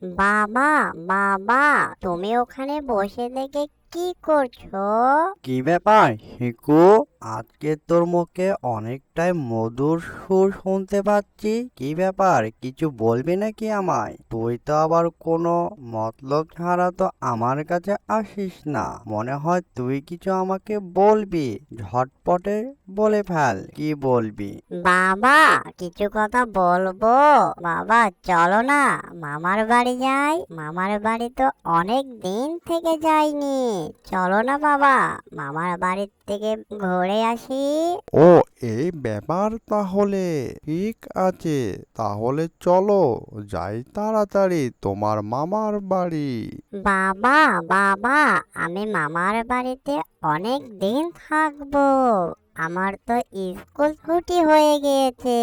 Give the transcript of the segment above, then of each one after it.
বাবা, বাবা, তুমি ওখানে বসে থেকে কি করছো? কি ব্যাপার হিকু? আজকে তোর মুখে অনেকটাই মধুর সুর শুনতে পাচ্ছি। কি ব্যাপার, কিছু বলবি নাকি আমায়? তুই তো আবার কোনো মতলব ছাড়া তো আমার কাছে আসিস না। মনে হয় তুই কিছু আমাকে বলবি। ঝটপটে বলে ফেল, কি বলবি? বাবা, কিছু কথা বলবো। বাবা, চলো না মামার বাড়ি যাই। মামার বাড়ি তো অনেক দিন থেকে যাইনি। চলো না বাবা, মামার বাড়ি থেকে ঘুরে আসি। ও, এই ব্যাপার তাহলে। ঠিক আছে, তাহলে চলো যাই তাড়াতাড়ি তোমার মামার বাড়ি। বাবা, বাবা, আমি মামার বাড়িতে অনেক দিন থাকবো। আমার তো স্কুল ছুটি হয়ে গিয়েছে,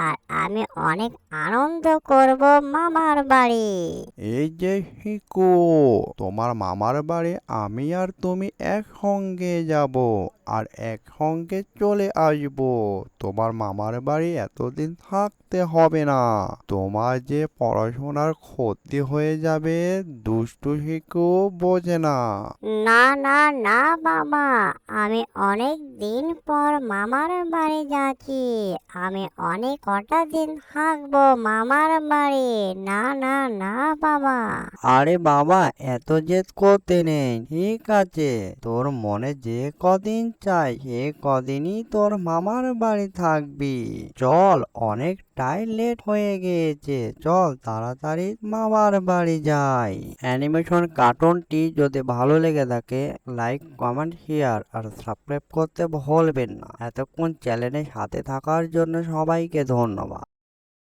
আর আমি অনেক আনন্দ করব মামার বাড়ি। এই যে হিকু, তোমার মামার বাড়ি আমি আর তুমি একসঙ্গে যাব, আর একসঙ্গে চলে আসব। তোমার মামার বাড়ি এতদিন থাকতে হবে না। তোমার যে পড়াশোনার ক্ষতি হয়ে যাবে, দুষ্টু হিকু বোঝে না। না, না, না বাবা, আমি অনেক দিন পর মামার বাড়ি যাচ্ছি। আমি অনেক কটা দিন থাকবো মামার বাড়ি। না, না, না বাবা। আরে বাবা, এত জেদ করতে নেই। ঠিক আছে, তোর মনে যে কদিন চাই সে কদিনই তোর মামার বাড়ি থাকবি। চল, অনেকটাই লেট হয়ে গিয়েছে, চল তাড়াতাড়ি মামার বাড়ি যাই। অ্যানিমেশন কার্টুনটি যদি ভালো লেগে থাকে, লাইক, কমেন্ট, শেয়ার আর সাবস্ক্রাইব করতে ভুলবেন না। এতক্ষণ চ্যানেলের সাথে থাকার জন্য সবাইকে ধন্যবাদ।